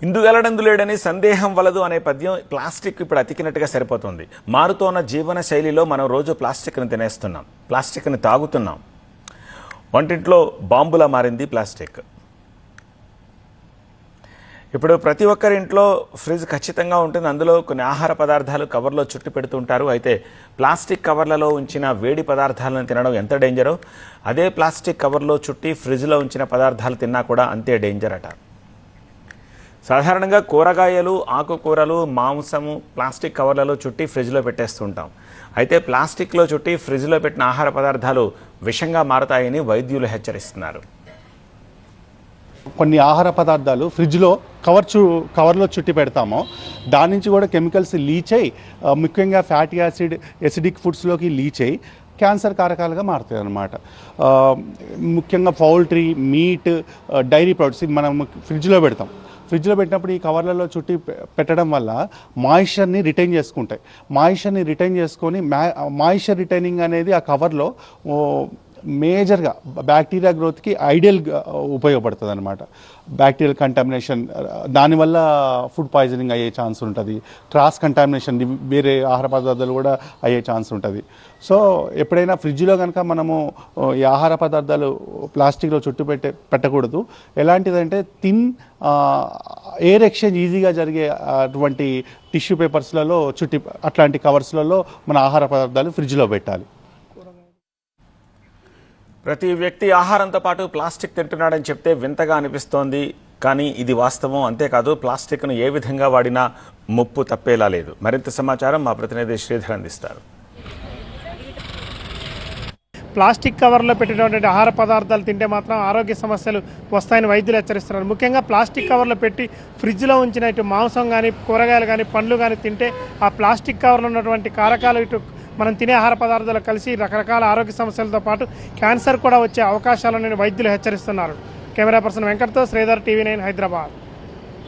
ఇందుగలడందు లేడని సందేహం వలదు అనే పద్యం ప్లాస్టిక్ ఇప్పుడు అతికినట్టుగా సరిపోతుంది. మారుతోన్న జీవన శైలిలో మనం రోజు ప్లాస్టిక్ని తినేస్తున్నాం, ప్లాస్టిక్ని తాగుతున్నాం. వంటింట్లో బాంబులా మారింది ప్లాస్టిక్. ఇప్పుడు ప్రతి ఒక్కరి ఇంట్లో ఫ్రిడ్జ్ ఖచ్చితంగా ఉంటుంది. అందులో కొన్ని ఆహార పదార్థాలు కవర్లో చుట్టి పెడుతుంటారు. అయితే ప్లాస్టిక్ కవర్లలో ఉంచిన వేడి పదార్థాలను తినడం ఎంత డేంజరో, అదే ప్లాస్టిక్ కవర్లో చుట్టి ఫ్రిడ్జ్లో ఉంచిన పదార్థాలు తిన్నా కూడా అంతే డేంజర్ అట. సాధారణంగా కూరగాయలు, ఆకుకూరలు, మాంసము ప్లాస్టిక్ కవర్లలో చుట్టి ఫ్రిడ్జ్లో పెట్టేస్తుంటాం. అయితే ప్లాస్టిక్లో చుట్టి ఫ్రిడ్జ్లో పెట్టిన ఆహార పదార్థాలు విషంగా మారతాయని వైద్యులు హెచ్చరిస్తున్నారు. కొన్ని ఆహార పదార్థాలు ఫ్రిడ్జ్లో కవర్లో చుట్టి పెడతామో దాని నుంచి కూడా కెమికల్స్ లీచ్ అయ్యి, ముఖ్యంగా ఫ్యాటీ యాసిడ్ ఎసిడిక్ ఫుడ్స్లోకి లీచ్ అయ్యి క్యాన్సర్ కారకాలుగా మారుతాయి అన్నమాట. ముఖ్యంగా పౌల్ట్రీ, మీట్, డైరీ ప్రొడక్ట్స్ మనం ఫ్రిడ్జ్లో పెడతాం. ఫ్రిడ్జ్లో పెట్టినప్పుడు ఈ కవర్లలో చుట్టి పెట్టడం వల్ల మాయిశ్చర్ని రిటైన్ చేసుకుంటాయి. మాయిశ్చర్ని రిటైన్ చేసుకొని మాయిశ్చర్ రిటైనింగ్ అనేది ఆ కవర్లో మేజర్గా బ్యాక్టీరియా గ్రోత్కి ఐడియల్గా ఉపయోగపడుతుంది అనమాట. బ్యాక్టీరియల్ కంటామినేషన్, దానివల్ల ఫుడ్ పాయిజనింగ్ అయ్యే ఛాన్స్ ఉంటుంది. క్రాస్ కంటామినేషన్ వేరే ఆహార పదార్థాలు కూడా అయ్యే ఛాన్స్ ఉంటుంది. సో ఎప్పుడైనా ఫ్రిడ్జ్లో కనుక మనము ఈ ఆహార పదార్థాలు ప్లాస్టిక్లో చుట్టు పెట్టకూడదు. ఎలాంటిదంటే థిన్ ఎయిర్ ఎక్స్చేంజ్ ఈజీగా జరిగే అటువంటి టిష్యూ పేపర్స్లలో చుట్టి, అట్లాంటి కవర్స్లలో మన ఆహార పదార్థాలు ఫ్రిడ్జ్లో పెట్టాలి. ప్రతి వ్యక్తి ఆహారంతో పాటు ప్లాస్టిక్ తింటున్నాడని చెప్తే వింతగా అనిపిస్తోంది, కానీ ఇది వాస్తవం. అంతేకాదు, ప్లాస్టిక్ను ఏ విధంగా వాడినా ముప్పు తప్పేలా లేదు. మరింత సమాచారం మా ప్రతినిధి శ్రీధర్ అందిస్తారు. ప్లాస్టిక్ కవర్లో పెట్టినటువంటి ఆహార పదార్థాలు తింటే మాత్రం ఆరోగ్య సమస్యలు వస్తాయని వైద్యులు హెచ్చరిస్తున్నారు. ముఖ్యంగా ప్లాస్టిక్ కవర్లో పెట్టి ఫ్రిడ్జ్లో ఉంచిన ఇటు మాంసం కానీ, కూరగాయలు కానీ, పండ్లు కానీ తింటే ఆ ప్లాస్టిక్ కవర్లో ఉన్నటువంటి కారకాలు ఇటు మనం తినే ఆహార పదార్థాలు కలిసి రకరకాల ఆరోగ్య సమస్యలతో పాటు క్యాన్సర్ కూడా వచ్చే అవకాశాలను వైద్యులు హెచ్చరిస్తున్నారు. కెమెరా పర్సన్ వెంకట్తో శ్రీధర్, TV9 హైదరాబాద్.